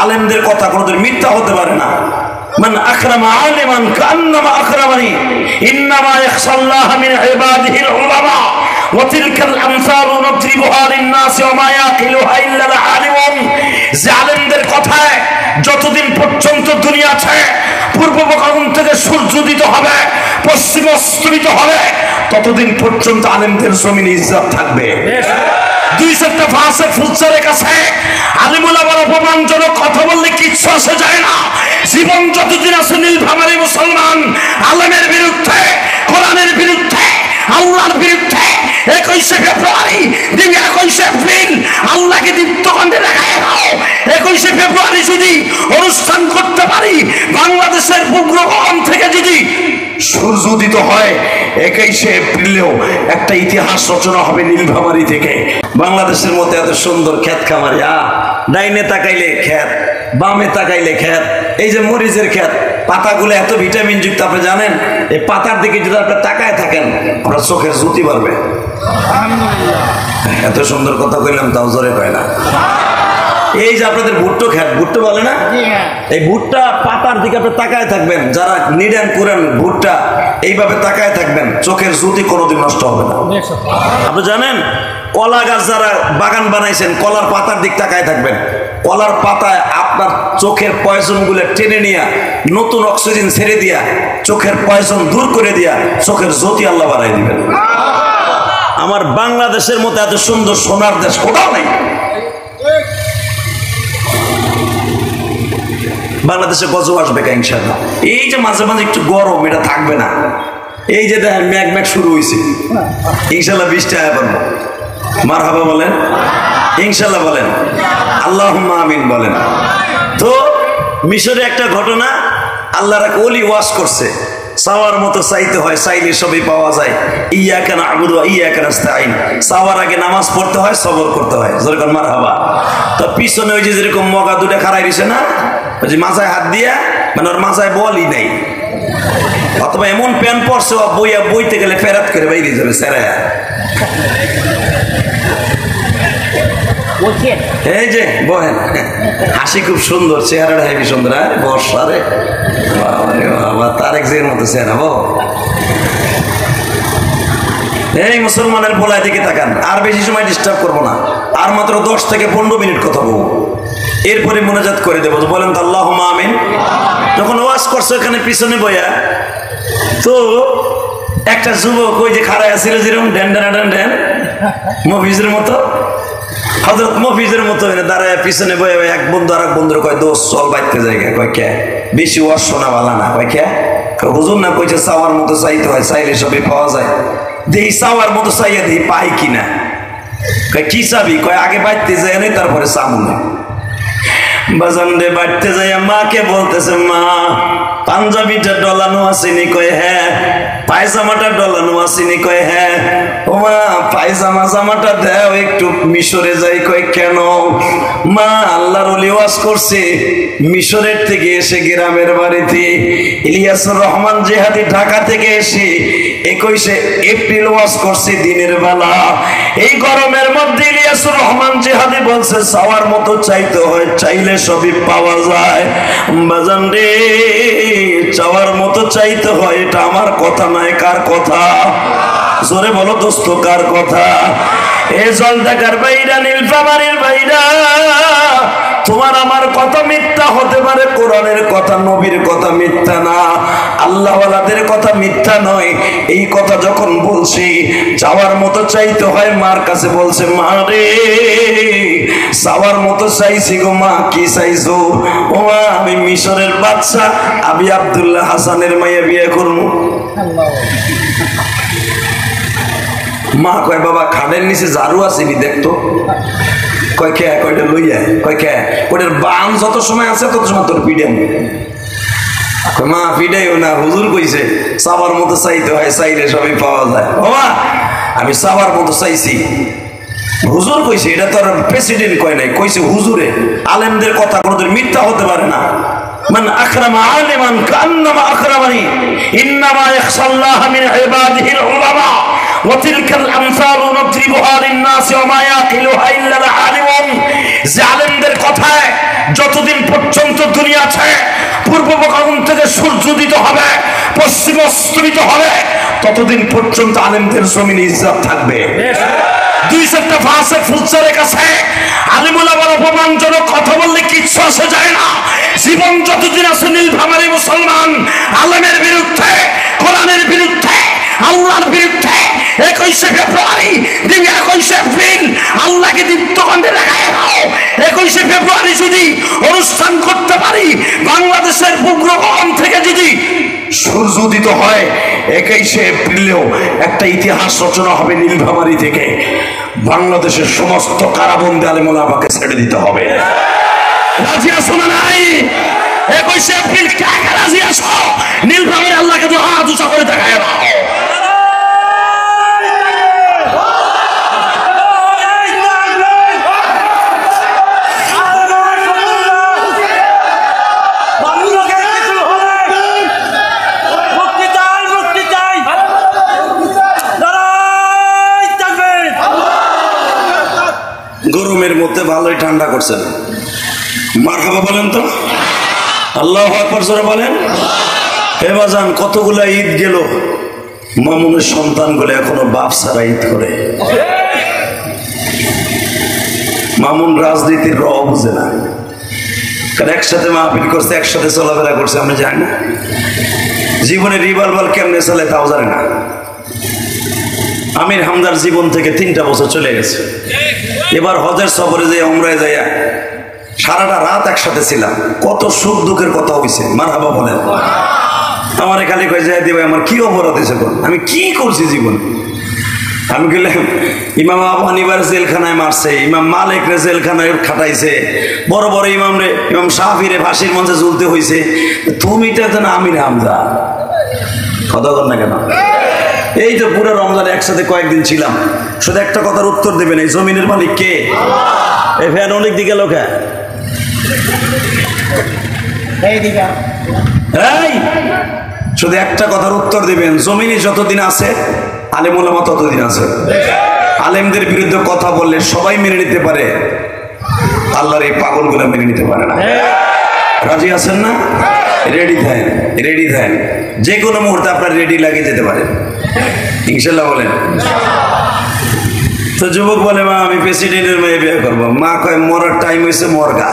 আলেমদের কথা কোনোদিন মিথ্যা হতে পারে না। মান আকরামা আলিমান কান্নামা আকরামানি ইন্নামা ইয়াখশাল্লাহা মিন ইবাদিহিল উলামা ওয়া তিলকাল আমসালু নাদরিবুহা লিন-নাসি ওয়া মা ইয়াকিলুহা ইল্লাল আলিমুন। যে আলেমদের কথায় যতদিন পর্যন্ত দুনিয়া আছে, পূর্ব গগন থেকে সূর্য উদিত হবে, পশ্চিম অস্তমিত হবে, ততদিন পর্যন্ত আলেমদের জমিনে ইজ্জত থাকবে। দুই চারটা ভাষা ফুলচারের কাছে আলিমুল আবার অপমানজনক কথা বললে কিচ্ছু আসে যায় না। জীবন যতদিন আছে নীলফামারী মুসলমান আলেমের বিরুদ্ধে, কোরআনের বিরুদ্ধে, আল্লাহর বিরুদ্ধে 21শে ফেব্রুয়ারি 21শে এপ্রিল আল্লাহকে দীপ্তকণ্ঠে দেখায় দাও। 21শে ফেব্রুয়ারি যদি অনুষ্ঠান করতে পারি, বাংলাদেশের পূর্ব গগন থেকে যদি সূর্য উদিত হয়, 21শে এপ্রিলেও একটা ইতিহাস রচনা হবে নীলফামারী থেকে। বাংলাদেশের মধ্যে এত সুন্দর ক্ষেত খামারি, ডাইনে তাকাইলে ক্ষেত, বামে তাকাইলে ক্ষেত, এই যে মরিচের ক্ষেত, পাতাগুলো এত ভিটামিন যুক্ত, আপনি জানেন এই পাতার দিকে যদি আপনি তাকায় থাকেন আপনার চোখের জ্যোতি বাড়বে। এত সুন্দর কথা কইলাম তাও জোরে কয় না। এই যে আপনাদের ভুট্টো ক্ষেত, ভুট্টো বলে না, এই ভুট্টা পাতার দিকে আপনি তাকায় থাকবেন, যারা নিডেন করেন ভুট্টা এইভাবে তাকায় থাকবেন, চোখের জ্যোতি কোনোদিন নষ্ট হবে না। আপনি জানেন কলা গাছ যারা বাগান বানাইছেন, কলার পাতার দিক তাকায় থাকবেন, কলার পাতায় আপনার চোখের পয়জন গুলো টেনে নিয়ে নতুন অক্সিজেন ছেড়ে দিয়া চোখের পয়জন দূর করে দিয়া চোখের জ্যোতি আল্লাহ বাড়াই দিবেন। আমার বাংলাদেশের মতো এত সুন্দর সোনার দেশ কোথাও নাই। বাংলাদেশে গজব আসবে ইনশাআল্লাহ। এই যে মাঝে মাঝে একটু গরম, এটা থাকবে না। এই যে দেখেন ম্যাগ ম্যাগ শুরু হয়েছে, ইনশাআল্লাহ বৃষ্টি আয়া পারবো। মারহাবা বলেন, ইনশাআল্লাহ বলেন, আল্লাহুম্মা আমিন বলেন। তো মিশরে একটা ঘটনা, আল্লাহর এক ওলি ওয়াজ করছে, চাওয়ার মতো চাইতে হয়, চাইলে সবই পাওয়া যায়। ইয়াকা না'বুদু ওয়া ইয়াকা নাস্তাঈন, চাওয়ার আগে নামাজ পড়তে হয়, সবর করতে হয়। যেরকম মারহাবা। তো পিছনে ওই যে যেরকম মগা দুটা খাড়াই দিছে না, ওই যে মাথায় হাত দিয়া, মানে ওর মাথায় বলই নাই, অথবা এমন প্যান পড়ছে বইয়া বইতে গেলে ফেরাত করে বাইরে যাবে সেরায়া। এই যে বহেন, হাসি খুব সুন্দর, চেহারাটা হেবি সুন্দর। আরে বর্ষা রে বাবা, তার এক জায়গার মতো চেহারা। এই মুসলমানের পোলায় দিকে তাকান, আর বেশি সময় ডিস্টার্ব করবো না, আর মাত্র 10 থেকে 15 মিনিট কথা বলবো, এরপরে মোনাজাত করে দেবো। বলেন তো আল্লাহুম্মা আমিন। যখন ওয়াজ করছে এখানে পিছনে বইয়া, তো একটা যুবক ওই যে খাড়ায় আছিল যেরকম ড্যান ড্যান ড্যান ড্যান মফিজের মতো, হযরত মফিজের মতো দাঁড়ায় পিছনে বয়ে এক বন্ধু আর এক বন্ধুর কয়, দোষ চল বাইতে জায়গা। কয় কে? বেশি ওয়াজ শোনা ভালো না। কয় কে? হুজুর না কইছে চাওয়ার মতো চাইতে হয়, চাইলে সবই পাওয়া যায়। দেই চাওয়ার মতো চাইয়া দেই পাই কিনা। কয় কি চাবি? কয় আগে বাইতে যায় নাই, তারপরে চাবো না। বাজান রে বাড়তে যাইয়া মাকে বলতেছে, মা পাঞ্জাবিটা ডলানো আসেনি? কয় হ্যাঁ। পায়জামাটা ডলানো আসেনি? কয় হ্যাঁ। ও মা পায়জামা জামাটা দেও একটু, মিশরে যাই। কয় কেন? মা আল্লাহর ওলি ওয়াজ করছে মিশরের থেকে এসে গ্রামের বাড়িতে, ইলিয়াসুর রহমান জিহাদি ঢাকা থেকে এসে 21শে এপ্রিল ওয়াজ করছে দিনের বেলা। এই গরমের মধ্যে ইলিয়াসুর রহমান জিহাদি বলছে চাওয়ার মতো চাইতে হয়, চাইলে সবই পাওয়া যায়। বাজান রে চাওয়ার মতো চাইতে হয়, এটা আমার কথা নয়, কার কথা? জোরে বলো দোস্ত, কার কথা? এ জলঢাকার বাইরা, নীলফামারীর বাইরা, তোমার আমার কথা মিথ্যা হতে পারে, কোরআনের কথা নবীর কথা মিথ্যা না, আল্লাহওয়ালাদের কথা মিথ্যা নয়। এই কথা যখন বলছি চাওয়ার মতো চাইতে হয়, মার কাছে বলছে, মা রে চাওয়ার মতো চাইছি গো মা। কি চাইছো? ও মা আমি মিশরের বাদশা আবি আব্দুল্লাহ হাসানের মাইয়া বিয়ে করবো। মা কয় বাবা খাটের নিচে ঝাড়ু আসেনি দেখতো। কয় কে? কয়টা লইয়া। কয় কে? ওটার বান যত সময় আছে তত সময় তোর পিডাম। মা পিডাইও না, হুজুর কইছে চাবার মতো চাইতে হয়, চাইলে সবই পাওয়া যায়। বাবা আমি চাবার মতো চাইছি, হুজুর কইছে, এটা তো আর প্রেসিডেন্ট কয় নাই, কইছে হুজুরে। আলেমদের কথা কোনোদিন মিথ্যা হতে পারে না। মান আকরামা আলিমান কান্নামা আকরামানি ইন্নামা ইয়াখশাল্লাহা মিন ইবাদিহিল উলামা ওয়াতিলকাল আমসালু নাদরিবুহা লিন-নাসি ওয়া মা ইয়াকিলুহা ইল্লাল আলিমুন। জালেমদের কথায় যতদিন পর্যন্ত দুনিয়া আছে, পূর্ব ভূখণ্ড থেকে সূর্য উদিত হবে, পশ্চিম অস্তমিত হবে, ততদিন পর্যন্ত আলেমদের জমিনে ইজ্জত থাকবে। দুই চারটা ফাসেক ফুজ্জারের কাছে আলিমুল আবার অপমানজনক কথা বললে কিচ্ছু আসে যায় না। জীবন যতদিন আছে নীলফামারী মুসলমান আলেমের বিরুদ্ধে, কোরআনের বিরুদ্ধে, আল্লাহর বিরুদ্ধে 21শে ফেব্রুয়ারি দিন 21শে এপ্রিল আল্লাহকে দীপ্তকণ্ঠে দেখায় দাও। 21শে ফেব্রুয়ারি যদি অনুষ্ঠান করতে পারি, বাংলাদেশের উপগ্রহণ থেকে যদি সূর্য উদিত হয়, 21শে এপ্রিলেও একটা ইতিহাস রচনা হবে নীলফামারী থেকে। বাংলাদেশের সমস্ত কারাবন্দী আলেম ওলামাকে ছেড়ে দিতে হবে। রাজি আছো না নাই? 21শে এপ্রিল কাকে রাজি আছো? নীলফামারী আল্লাহকে তো হাত উঁচা করে দেখায় দাও। গরমের মধ্যে ভালোই ঠান্ডা করছেন, মারহাবা বলেন তো, আল্লাহু আকবার জোরে বলেন। হে বাজান, কতগুলা ঈদ গেল, মামুনের সন্তানগুলো এখনো বাপ ছাড়া ঈদ করে। মামুন রাজনীতির র বুঝে না, কারণ একসাথে মাহফিল করছে, একসাথে চলাফেরা করছে, আমরা জানি না জীবনে রিভলভার কেমনে চলে তাও জানে না। আমির হামদার জীবন থেকে 3টা বছর চলে গেছে। এবার হজের সফরে যে উমরায় যাইয়া সারাটা রাত একসাথে ছিলাম, কত সুখ দুঃখের কথা হয়েছে, মারহাবা বলেন। আমার খালি কয়ে যাই দিবে আমার কি অপরাধ হয়েছে, আমি কি করছি জীবনে। আমি গেলাম ইমাম আবু হানিফার জেলখানায় মারছে, ইমাম মালিক রে জেলখানায় খাটাইছে, বড় বড় ইমাম রে, ইমাম শাফিরে ফাঁসির মঞ্চে ঝুলতে হয়েছে। তুমি তো না আমির হামজা, কথা বল না কেন? এই তো পুরো রমজানে একসাথে কয়েকদিন ছিলাম, শুধু একটা কথার উত্তর দেবেন, এই জমিনের মালিক কে? এই ফ্যান অনেক দিকে লোকে শুধু একটা কথার উত্তর দিবেন, জমিনে যতদিন আছে আলেম ওলামা ততদিন আছে। আলেমদের বিরুদ্ধে কথা বললে সবাই মেনে নিতে পারে, আল্লাহর এই পাগলগুলো মেনে নিতে পারে না। রাজি আছেন না? রেডি থাকেন, রেডি থাকেন, যে কোনো মুহূর্তে আপনার রেডি লাগিয়ে যেতে পারেন ইনশাল্লাহ বলেন। তো যুবক বলে, মা আমি প্রেসিডেন্টের মেয়ে বিয়ে করবো। মা কয় মরার টাইম হয়েছে, মরগা।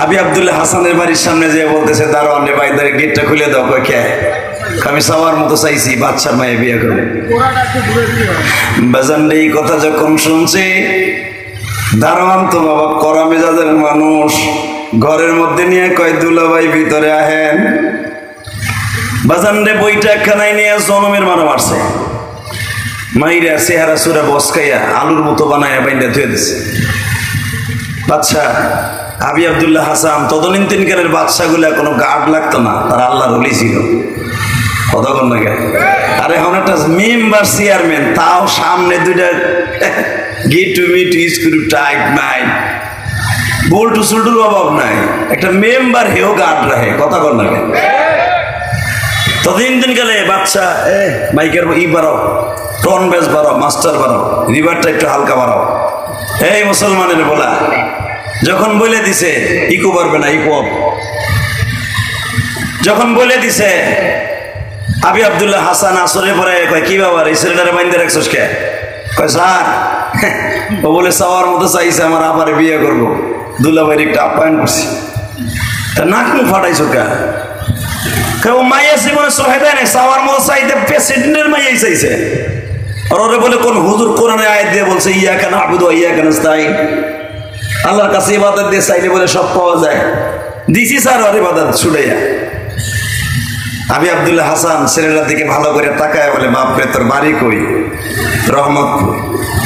আবি আব্দুল্লাহ হাসানের বাড়ির সামনে যে বলতেছে, দারোয়ান রে ভাই গেটটা খুলে দাও। কয় কে? আমি সবার মতো চাইছি বাচ্চার মেয়ে বিয়ে করবো। বাজানরে এই কথা যখন শুনছে, দারোয়ান তো বাবা কড়া মেজাজের মানুষ, ঘরের মধ্যে নিয়ে কয় দুলা ভাই ভিতরে আহেন। বাজানরে বইটা একখানায় নিয়ে জনমের মারা মারছে, মাইরা চেহারা সুরা বসকাইয়া আলুর মতো বানায় বাইন্দা ধুয়ে দিছে। বাচ্চা আবি আব্দুল্লাহ হাসান তদনীতিনকালের বাচ্চাগুলা কোনো গার্ড লাগতো না, তারা আল্লাহর ওলি ছিল। কথা বল না কেন? আর এখন একটা মেম্বার চেয়ারম্যান, তাও সামনে দুইটা get to meet screw tight নাই, বল্টু সুল্টুর অভাব নাই, একটা মেম্বার হেও গার্ড রাখে। কথা বল না কেন? ততদিন কালে বাচ্চা মাইকের বাড়াও, টন বেস বাড়াও, মাস্টার বাড়াও, রিভারটা একটু হালকা বাড়াও। এই মুসলমানের বলা যখন বলে দিছে ইকো পারবে না, ইকো যখন বলে দিছে, আবি আব্দুল্লাহ হাসান আসরে পরে কয় কি ব্যাপার, এই ছেলেটারে বাইন্দে রাখছস কে? কয় স্যার ও বলে চাওয়ার মতো চাইছে আমার আবার বিয়ে করবো, দুলাভাইয়ের একটা আপ্যায়ন করছি। তা নাক মুখ ফাটাইছো কে? কেউ মাইয়া জীবনে সহায় দেয় না, চাওয়ার মতো চাইতে প্রেসিডেন্টের মাইয়াই চাইছে। আর ওরে বলে কোন হুজুর কোরআনে আয়াত দিয়ে বলছে ইয়া কেন আবুদু ইয়া কেন তাই আল্লাহর কাছে ইবাদত দিয়ে চাইলে বলে সব পাওয়া যায়। দিছি স্যার ওর ইবাদত ছুটাইয়া। আবি আব্দুল্লাহ হাসান ছেলেটার দিকে ভালো করে তাকায় বলে, বাপরে তোর বাড়ি কই? রহমতপুর।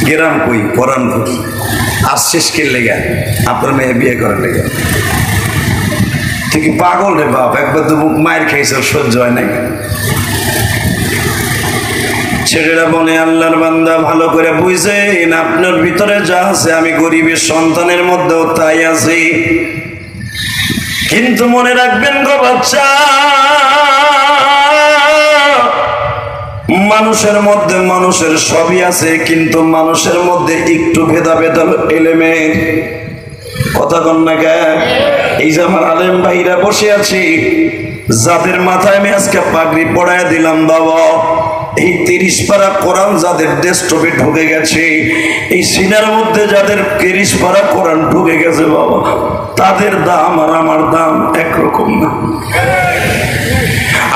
গ্রাম কই? পরানপুর। আসছিস কি লেগে? আপনার মেয়ে বিয়ে করার লেগে। তুই কি পাগল রে বাপ? একবার তো মুখ মায়ের খেয়েছে, সহ্য হয় নাই। ছেলেরা বলে, আল্লাহর বান্দা ভালো করে বুঝেন, আপনার ভিতরে যা আছে আমি গরিবের সন্তানের মধ্যেও তাই আছি। কিন্তু মনে রাখবেন গো বাচ্চা, মানুষের মধ্যে মানুষের সবই আছে, কিন্তু মানুষের মধ্যে একটু ভেদাভেদ হলো এলেমের। কথা কন না কে? এই যে আমার আলেম ভাইরা বসে আছি, যাদের মাথায় আমি আজকে পাগড়ি পড়ায় দিলাম বাবা, এই 30 পারা কোরআন যাদের ডেস্কটপে ঢুকে গেছে, এই সিনার মধ্যে যাদের 30 পারা কোরআন ঢুকে গেছে বাবা, তাদের দাম আর আমার দাম একরকম না।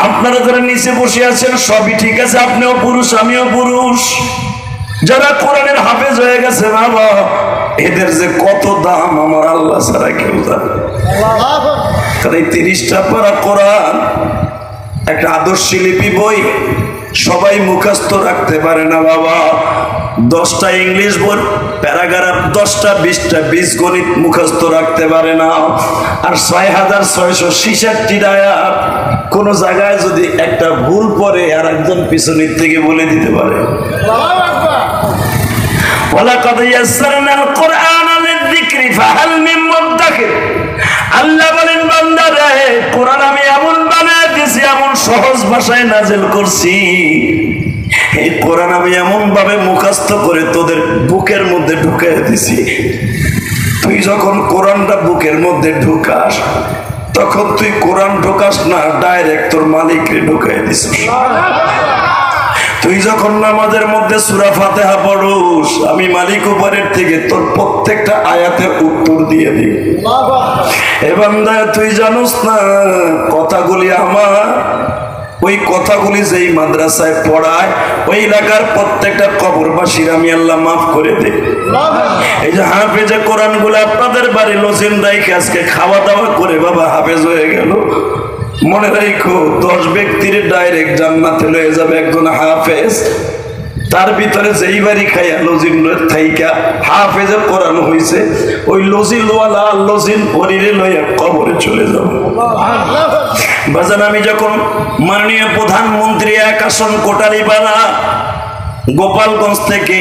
আপনারা যারা নিচে বসে আছেন সবই ঠিক আছে, আপনিও পুরুষ আমিও পুরুষ। যারা কোরআনের হাফেজ হয়ে গেছে বাবা, এদের যে কত দাম আমার আল্লাহ ছাড়া কেউ জানে। কারণ এই 30টা পারা কোরআন একটা আদর্শ লিপি বই, সবাই মুখস্থ রাখতে পারে না বাবা। 10টা ইংলিশ বই প্যারাগ্রাফ, 10টা 20টা বীজগণিত মুখস্থ রাখতে পারে না। আর 6666 আয়াত কোন জায়গায় যদি একটা ভুল পড়ে আর একজন পিছনের থেকে বলে দিতে পারে। ওয়ালাকাদ ইয়াসসারনাল কুরআনা লিযিকরি ফাহাল মিন মুদ্দাকির। আল্লাহ বলেন বান্দারে, কোরআন আমি এমন বানায় দিয়েছি, এমন সহজ ভাষায় নাযিল করছি, এই কোরআন আমি এমন ভাবে মুখস্থ করে তোদের বুকের মধ্যে ঢুকিয়ে দিছি, তুই যখন কোরআনটা বুকের মধ্যে ঢুকাস তখন তুই কোরআন ঢুকাস না, ডাইরেক্ট তোর মালিককে ঢুকিয়ে দিস। তুই যখন নামাজের মধ্যে সূরা ফাতিহা পড়ুস, আমি মালিক উপরের থেকে তোর প্রত্যেকটা আয়াতের উত্তর দিয়ে দিই। এ বান্দা, তুই জানোস না কথাগুলি আমার, ওই কথাগুলি যেই মাদ্রাসায় পড়ায় ওই এলাকার প্রত্যেকটা কবরবাসীর আমি আল্লাহ মাফ করে দেই। এই যে হাফেজে কোরআন গুলো আপনাদের বাড়ি লজিন রাইখে আজকে খাওয়া দাওয়া করে বাবা হাফেজ হয়ে গেল, মনে রাখো 10 ব্যক্তির ডাইরেক্ট জান্নাতে লয়ে যাবে একজন হাফেজ। তার ভিতরে যেই বাড়ি খাইয়া লজিন থাইকা হাফেজে কোরআন হইছে, ওই লজিনওয়ালা লজিন পরিরে লইয়া কবরে চলে যাবে। বাজান, আমি যখন মাননীয় প্রধানমন্ত্রী এক আসন কোটালীপাড়া গোপালগঞ্জ থেকে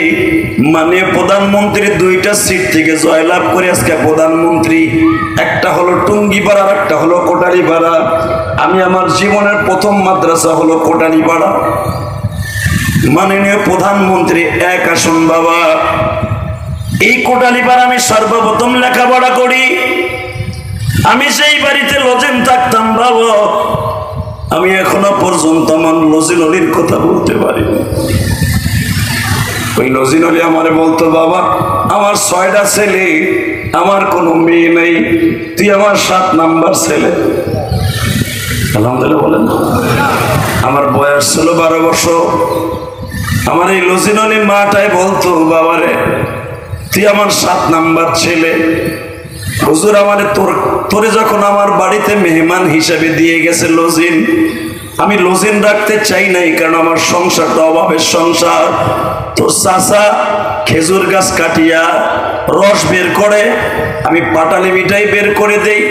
মাননীয় প্রধানমন্ত্রী 2টা সিট থেকে জয়লাভ করে আজকে প্রধানমন্ত্রী, একটা হলো টুঙ্গিপাড়া আর একটা হলো কোটালীপাড়া। আমি আমার জীবনের প্রথম মাদ্রাসা হলো কোটালীপাড়া। মাননীয় প্রধানমন্ত্রী এক আসন বাবা, এই কোটালীপাড়া আমি সর্বপ্রথম লেখাপড়া করি। আমি সেই বাড়িতে লজেন থাকতাম বাবা, আমি এখনো পর্যন্ত আমার লজিন অলির কথা বলতে পারি। ওই লজিন অলি আমার বলতো, বাবা আমার 6টা ছেলে, আমার কোনো মেয়ে নেই, তুই আমার 7 নাম্বার ছেলে। আলহামদুলিল্লাহ বলেন। আমার বয়স ছিল 12 বছর। আমার এই লজিন অলি মাটাই বলতো, বাবারে তুই আমার 7 নাম্বার ছেলে। হুজুর আমারে তোরে যখন আমার বাড়িতে মেহমান হিসেবে দিয়ে গেছে লজিন, আমি লজিন রাখতে চাই নাই, কারণ আমার সংসারটা অভাবের সংসার। তোর চাচা খেজুর গাছ কাটিয়া রস বের করে, আমি পাটালি মিঠাই বের করে দেই,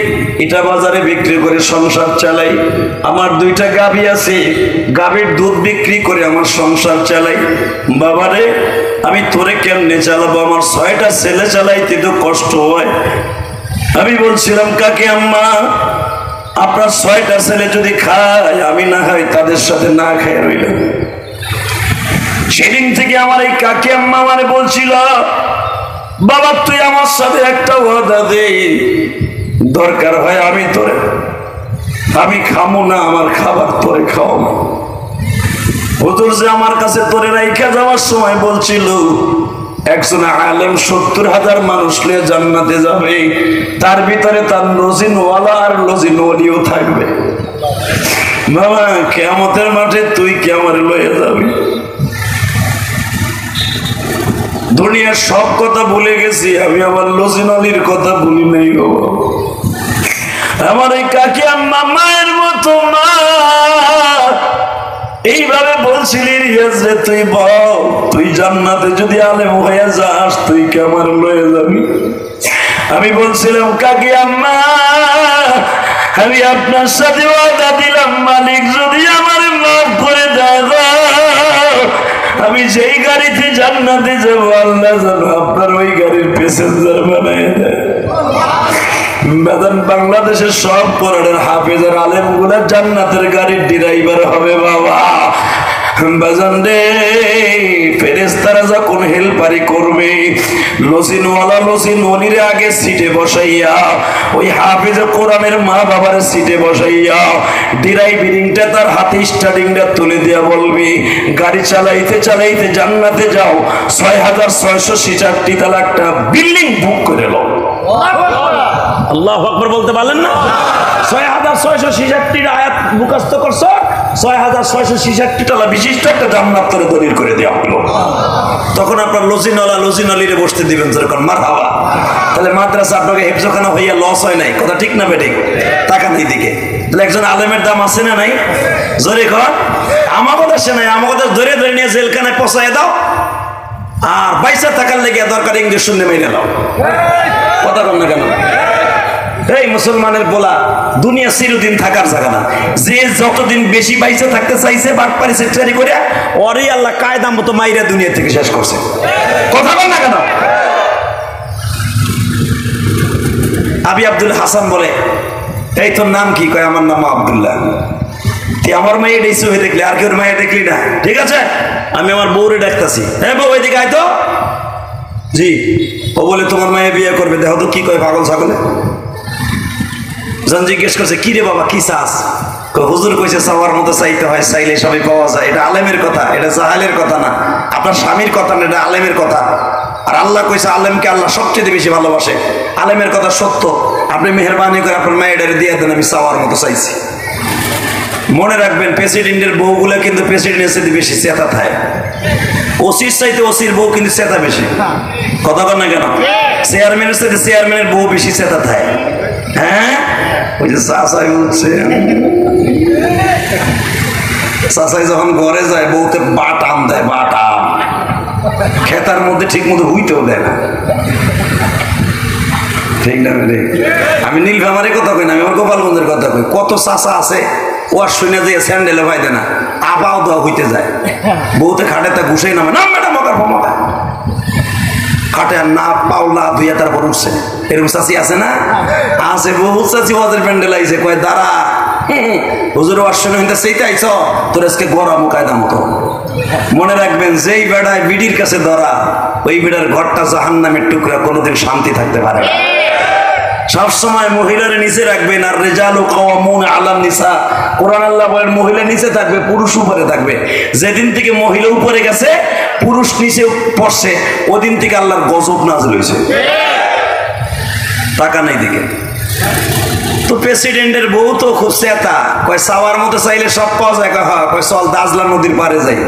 এটা বাজারে বিক্রি করে সংসার চালাই। আমার 2টা গাভী আছে, গাভীর দুধ বিক্রি করে আমার সংসার চালাই। বাবারে আমি তোরে কেমনে চালাবো, আমার 6টা ছেলে চালাইতে তো কষ্ট হয়। আমি বলছিলাম, কাকে আম্মা আপনার 6টা ছেলে যদি খায়, আমি না খাই, তাদের সাথে না খাই রইলাম। সেদিন থেকে আমার এই কাকি আম্মা মানে বলছিল, বাবা তুই আমার সাথে একটা ওয়াদা দে, দরকার হয় আমি খামো না, আমার খাবার তোরে খাও। হুজুর যে আমার কাছে তোরে রাইখা যাওয়ার সময় বলছিল, একজন আলেম 70,000 মানুষ নিয়ে জান্নাতে যাবে, তার ভিতরে তার লজিনওয়ালা আর লজিন ওলিও থাকবে। বাবা কিয়ামতের মাঠে তুই কি আমার লয়ে যাবি? দুনিয়ার সব কথা ভুলে গেছি, আমি আমার লজিন অলির কথা ভুলি নাই গো। আমার এই কাকি আম্মা মায়ের মতো মা এইভাবে বলছিলি, রিয়াজ রে তুই বল, তুই জান্নাতে যদি আলেম হয়ে যাস, তুই কি আমার লয়ে যাবি? আমি বলছিলাম, কাকি আম্মা আমি আপনার সাথে ওয়াদা দিলাম, মালিক যদি আমার মাফ করে দেয়, আমি যেই গাড়িতে জান্নাতে যাবো আল্লাহ যেন আপনার ওই গাড়ির প্যাসেঞ্জার বানায় দেয়। বাংলাদেশের সব কোরআনের হাফেজের আলেম গুলা জান্নাতের গাড়ির ড্রাইভার হবে বাবা। বাজান রে, ফেরেশতারা যখন হেলপারি করবে, লসিনওয়ালা লসিন ওলির আগে সিটে বসাইয়া, ওই হাফেজ কোরআনের মা বাবার সিটে বসাইয়া, ড্রাইভিংটা তার হাতে স্টার্টিংটা তুলে দেয়া বলবে, গাড়ি চালাইতে চালাইতে জান্নাতে যাও, 6666 তালা একটা বিল্ডিং বুক করে লো। আল্লাহু আকবার বলতে পারলেন না? 6666 আয়াত মুখস্থ করছো, 6666 তলা বিশিষ্ট একটা জান্নাত করে দলিল করে দেওয়া হলো। তখন আপনার লজিনওয়ালা লজিনওয়ালিরে বসতে দিবেন যেরকম মারহাবা। তাহলে মাদ্রাসা আপনাকে হেফজখানা হইয়া লস হয় নাই, কথা ঠিক না বেঠিক? তাকান এই দিকে। তাহলে একজন আলেমের দাম আছে না নাই? জোরে কর। আমাকে দেশে নাই, আমাকে দেশ ধরে ধরে নিয়ে জেলখানায় পচাই দাও, আর পয়সা থাকার লেগে দরকার ইঞ্জেকশন নেমে গেল। কথা কর না কেন? এই মুসলমানের বলা, দুনিয়া চিরদিন থাকার জায়গা না। যে যতদিন বেশি বাইসে থাকতে চাইছে বাটপারি সেক্রেটারি করে, ওরই আল্লাহ কায়দা মতো মাইরা দুনিয়া থেকে শেষ করছে। কথা বল না কেন? আবি আব্দুল হাসান বলে, এই তোর নাম কি? কয় আমার নাম আব্দুল্লাহ। তুই আমার মাইয়ে ডেইছো হয়ে দেখলি, আর কেউ মাইয়ে দেখলি না? ঠিক আছে, আমি আমার বউরে ডাকতাছি। হ্যাঁ বউ, এদিকে আয় তো। জি। ও বলে তোমার মাইয়ে বিয়ে করবে, দেখো তো কি কয় পাগল ছাগলে। জন জিজ্ঞেস করছে, কি রে বাবা কি চাস? হুজুর কইছে চাওয়ার মতো চাইতে হয়, চাইলে সবই পাওয়া যায়। এটা আলেমের কথা, এটা জাহালের কথা না, আপনার স্বামীর কথা না, এটা আলেমের কথা। আর আল্লাহ কইছে আলেমকে আল্লাহ সবচেয়ে বেশি ভালোবাসে। আলেমের কথা সত্য। আপনি মেহরবানি করে আপনার মায়ের দিয়ে দেন, আমি চাওয়ার মতো চাইছি। মনে রাখবেন, প্রেসিডেন্টের বউগুলো কিন্তু প্রেসিডেন্টের সাথে বেশি চেতা থাকে। ওসির চাইতে ওসির বউ কিন্তু চেতা বেশি। কথা বল না কেন? চেয়ারম্যানের সাথে চেয়ারম্যানের বউ বেশি চেতা থাকে। হ্যাঁ, ওই যে চাচাই উঠছে, চাচাই যখন ঘরে যায় বউতে বাটাম দেয়, বাটাম খেতার মধ্যে ঠিক মতো হুইতেও দেয় না। ঠিক না? আমি নীলফামারীর কথা কই না, আমি আমার গোপালগঞ্জের কথা কই। কত চাচা আছে ওয়ার শুনে যে স্যান্ডেলে ভাই দেয় না, আপাও দেওয়া হইতে যায়, বউতে খাটে তা ঘুষেই নামে না, ম্যাডাম মকার ফমকা খাটে আর না পাওলা ধুইয়া তারপর উঠছে। এরকম চাচি আছে না? আছে, বহুত চাচি ওয়াজের প্যান্ডেল আইছে, কয় দাঁড়া হুজুর ওয়ার শুনে হইতে সেইতে আইছ, তোর আজকে গড়া মুকায়দা মতো। মনে রাখবেন, যেই বেড়ায় বিডির কাছে ধরা, ওই বেড়ার ঘরটা জাহান্নামের টুকরা, কোনোদিন শান্তি থাকতে পারে না। সবসময় মহিলার নিচে রাখবেন। আর রিজালু কাওয়ামুন আলান নিসা, কোরআন আল্লাহ বলেন মহিলা নিচে থাকবে, পুরুষ উপরে থাকবে। যেদিন থেকে মহিলা উপরে গেছে, পুরুষ নিচে পড়ছে, ওদিন থেকে আল্লাহর গজব নাযিল হয়েছে। টাকা নাই দিকে। তো প্রেসিডেন্টের বউ তো খুব চেতা, কয় চাওয়ার মতো চাইলে সব পাওয়া যায়। কয় চল দাজলা নদীর পারে যাই।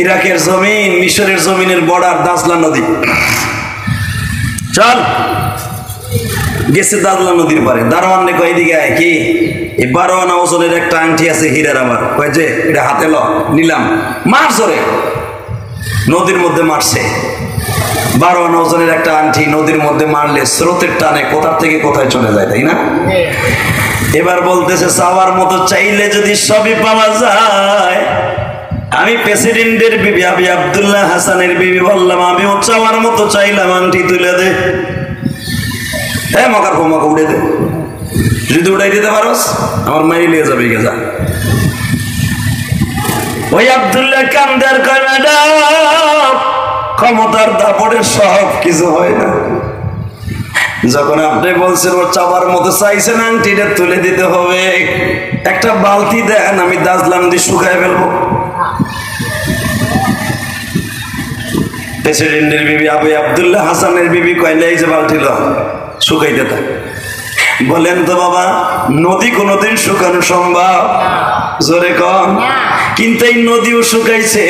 ইরাকের জমিন, মিশরের জমিনের বর্ডার দাজলা নদী, চল। গেছে দাজলা নদীর পারে। দারোয়ান নে কয় এদিকে আয়, কি এই 12 আনা ওজনের একটা আংটি আছে হীরার, আমার কয় যে এটা হাতে ল, নিলাম। মার জোরে নদীর মধ্যে মারছে। 12 আনা ওজনের একটা আংটি নদীর মধ্যে মারলে স্রোতের টানে কোথার থেকে কোথায় চলে যায়, তাই না? এবার বলতেছে, চাওয়ার মতো চাইলে যদি সবই পাওয়া যায়। আমি প্রেসিডেন্টের বিবি আবি আব্দুল্লাহ হাসানের বিবি বললাম, আমিও চাওয়ার মতো চাইলাম, আংটি তুলে দে। হ্যাঁ, মকার ফোমাকে উড়ে দে, যদি উড়াই দিতে পারোস আমার মাই নিয়ে যাবে। গেছা ওই আব্দুল্লাহ কান্দার কয়, ম্যাডাম ক্ষমতার দাপটে সব কিছু হয় না। যখন আপনি বলছেন ও চাওয়ার মতো চাইছেন, আংটিটা তুলে দিতে হবে, একটা বালতি দেন, আমি দাজলাম দিয়ে শুকায় ফেলবো। প্রেসিডেন্টের বিবি আবু আব্দুল্লাহ হাসানের বিবি কয়লে এই যে বালতি ল শুকাইতে থাক। বলেন তো বাবা, নদী কোনোদিন শুকানো সম্ভব? জোরে কন। কিন্তু এই নদীও শুকাইছে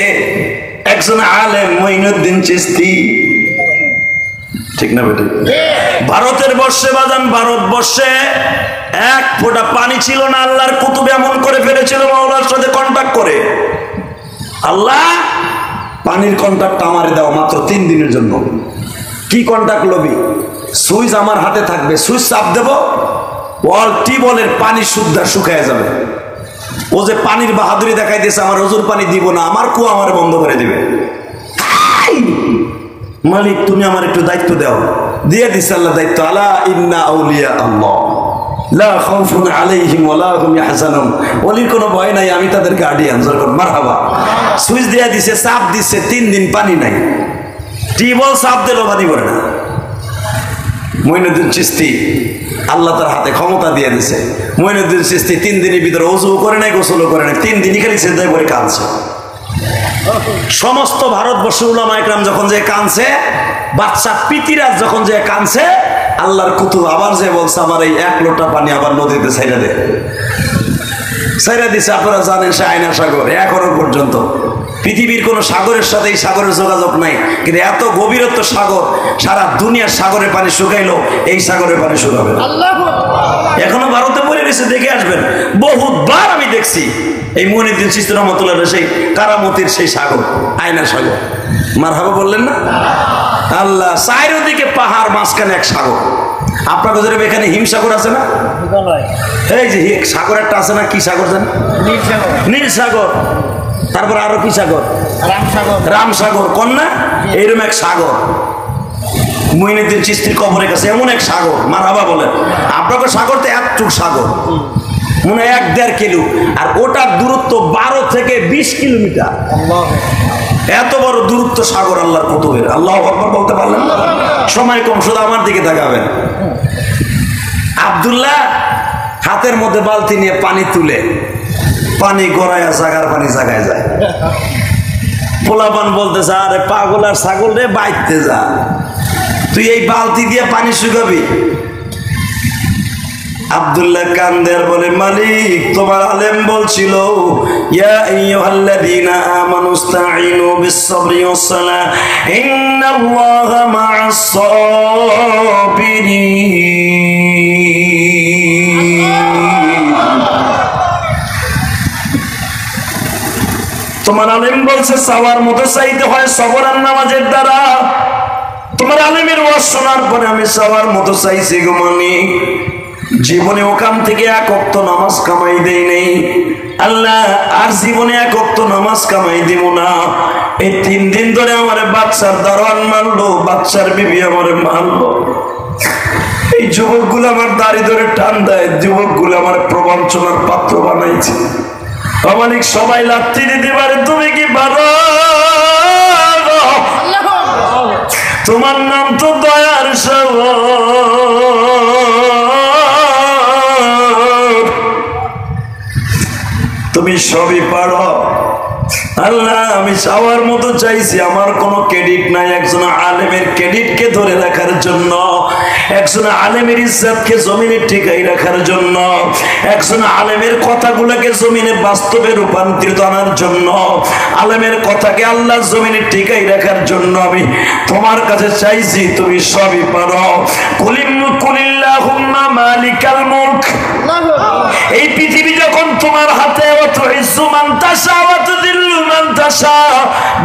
একজন আলেম মঈনুদ্দিন চিশতি, ঠিক না বেটি? ভারতের বর্ষে বাজান, ভারতবর্ষে এক ফোঁটা পানি ছিল না। আল্লাহর কুতুব এমন করে ফেলেছিল মাওলার সাথে কন্ট্যাক্ট করে, আল্লাহ পানির কন্ট্যাক্ট আমারে দাও মাত্র 3 দিনের জন্য। কি কন্ট্যাক্ট লবি? সুইচ আমার হাতে থাকবে, সুইচ চাপ দেব, ওয়াল টিউবওয়েলের পানি শুদ্ধা শুকায় যাবে। ও যে পানির বাহাদুরি দেখাই দিয়েছে, আমার হুজুর পানি দিব না, আমার কুয়া আমার বন্ধ করে দিবে। মালিক তুমি আমার একটু দায়িত্ব দাও। দিয়ে দিচ্ছে আল্লাহ দায়িত্ব। আলা ইন্না আউলিয়া আল্লাহ, লা খাউফুন আলাইহিম ওয়ালা হুম ইয়াহজানুন, ওলির কোনো ভয় নাই, আমি তাদের গার্ডিয়ান। যখন মারহাবা সুইচ দিয়ে দিছে, চাপ দিচ্ছে, 3 দিন পানি নাই, টিউবওয়েল চাপ দিলেও পানি পড়ে না। মঈনুদ্দিন চিশতি আল্লাহ তার হাতে ক্ষমতা দিয়ে দিছে। মঈনুদ্দিন চিশতি 3 দিনের ভিতরে ওযু করে নাই, গোসলও করে নাই, 3 দিনই খালি সেজদায় পড়ে কাঁদছে। সমস্ত ভারতবর্ষের উলামা ইকরাম যখন যে কাঁদছে, বাচ্চা পিতিরাজ যখন যে কাঁদছে, আল্লাহর কুতুব আবার যে বলছে আমার এই 1 লোটা পানি আবার নদীতে ছাইড়া দে। ছাইড়া দিছে। আপনারা জানেন সে আয়না সাগর, এখনো পর্যন্ত পৃথিবীর কোন সাগরের সাথে এই সাগরের যোগাযোগ নাই, কিন্তু এত গভীরত্ব সাগর, সারা দুনিয়ার সাগরের পানি শুকাইলো, এই সাগরের পানি শুকাবে না। এখনো ভারতে পড়ে রয়েছে, দেখে আসবেন। বহুতবার আমি দেখছি এই মঈনুদ্দিন চিশতি রহমাতুল্লাহ সেই কারামতির সেই সাগর, আয়না সাগর। মারহাবা বললেন না? আল্লাহ, চারিদিকে পাহাড়, মাঝখানে এক সাগর। আপনার কাছে এখানে হিমসাগর আছে না? এই যে সাগর একটা আছে না, কি সাগর জানেন? নীল সাগর। তারপর আরো কি সাগর? রামসাগর, কন্যা, এইরকম এক সাগর মঈনুদ্দিন চিশতির কবরের কাছে, এমন এক সাগর। মারহাবা বলেন। আপনাকে সাগর তো এতটুক সাগর, মনে হয় 1-1.5 কিলো, আর ওটার দূরত্ব 12 থেকে 20 কিলোমিটার। এত বড় দূরত্ব সাগর আল্লাহর কুতুবের। আল্লাহু আকবার বলতে পারলেন? সময় কম, শুধু আমার দিকে তাকাবেন। আব্দুল্লাহ হাতের মধ্যে বালতি নিয়ে পানি তুলে, পানি গড়াইয়া জাগার পানি জাগায় যায়। পোলাপান বলতেছে, আরে পাগল আর ছাগল রে, বাইতে যা, তুই এই বালতি দিয়ে পানি শুকাবি? আব্দুল্লাহ কান্দের বলে, মালিক তোমার আলেম বলছিল ইয়া আইয়ুহাল্লাযীনা আমানুস্তাঈনু বিস-সাবরি ওয়াস-সালাহ ইন্নাল্লাহা মা'আস সাবিরিন। তোমার আলেম বলছে চাওয়ার মতো চাইতে হয় সবর আর নামাজের দ্বারা। তোমার আলেমের ওয়াজ শোনার পরে আমি চাওয়ার মতো চাইছি গো মালিক। জীবনে ওখান থেকে 1 ওয়াক্ত নামাজ কামাই দেই নেই আল্লাহ, আর জীবনে 1 ওয়াক্ত নামাজ কামাই দিব না। এই 3 দিন ধরে আমার বাচ্চার দারোয়ান মারলো, বাচ্চার বিবি আমার মারলো। এই যুবকগুলো আমার দাড়ি ধরে টান দেয়, যুবকগুলো আমার প্রবঞ্চনার পাত্র বানাইছে। মালিক সবাই লাথি দিতে পারে, তুমি কি পারো? তোমার নাম তো দয়ার সাগর, তুমি সবই পারো। আল্লাহ আমি চাওয়ার মতো চাইছি, আমার কোনো ক্রেডিট নাই। একজন আলেমের ক্রেডিটকে ধরে রাখার জন্য, একজন আলেমের ইজ্জতকে জমিনে টিকাই রাখার জন্য, একজন আলেমের কথাগুলোকে জমিনে বাস্তবে রূপান্তরিত আনার জন্য, আলেমের কথাকে আল্লাহ জমিনে টিকাই রাখার জন্য আমি তোমার কাছে চাইছি, তুমি সবই পারো। কুলিল্লাহুম্মা মালিকাল মুলক, এই পৃথিবী যখন তোমার হাতে, মান তাশা ওয়া তুযিল্লু মান তাশা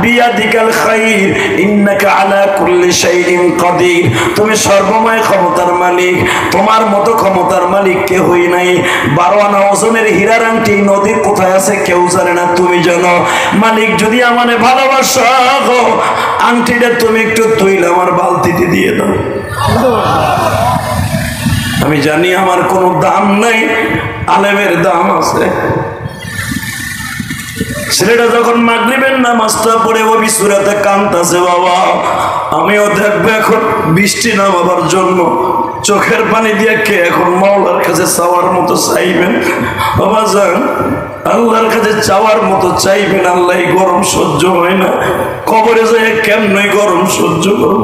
বিয়াদিকাল খায়র ইন্নাকা আলা কুল্লি শাইইন কাদির। তুমি সর্বময় ক্ষমতার মালিক, তোমার মতো ক্ষমতার মালিক কেউই নাই। 12 আনা ওজনের হীরার আংটি নদীর কোথায় আছে কেউ জানে না, তুমি জানো। মালিক যদি আমারে ভালোবাসো, আংটিটা তুমি একটু তুইলে আমার বালতিতে দিয়ে দাও। আমি জানি আমার কোনো দাম নাই, আলেমের দাম আছে। ছেলেটা যখন মাগরিবের নামাজটা পড়ে ওই সূরাতে কাঁদতেছে, বাবা আমিও দেখবো এখন বৃষ্টি নামাবার জন্য চোখের পানি দিয়ে কে এখন মাওলার কাছে চাওয়ার মতো চাইবেন? বাবা যান, আল্লাহর কাছে চাওয়ার মতো চাইবেন। আল্লাহ গরম সহ্য হয় না, কবরে যায় কেমন গরম সহ্য করব।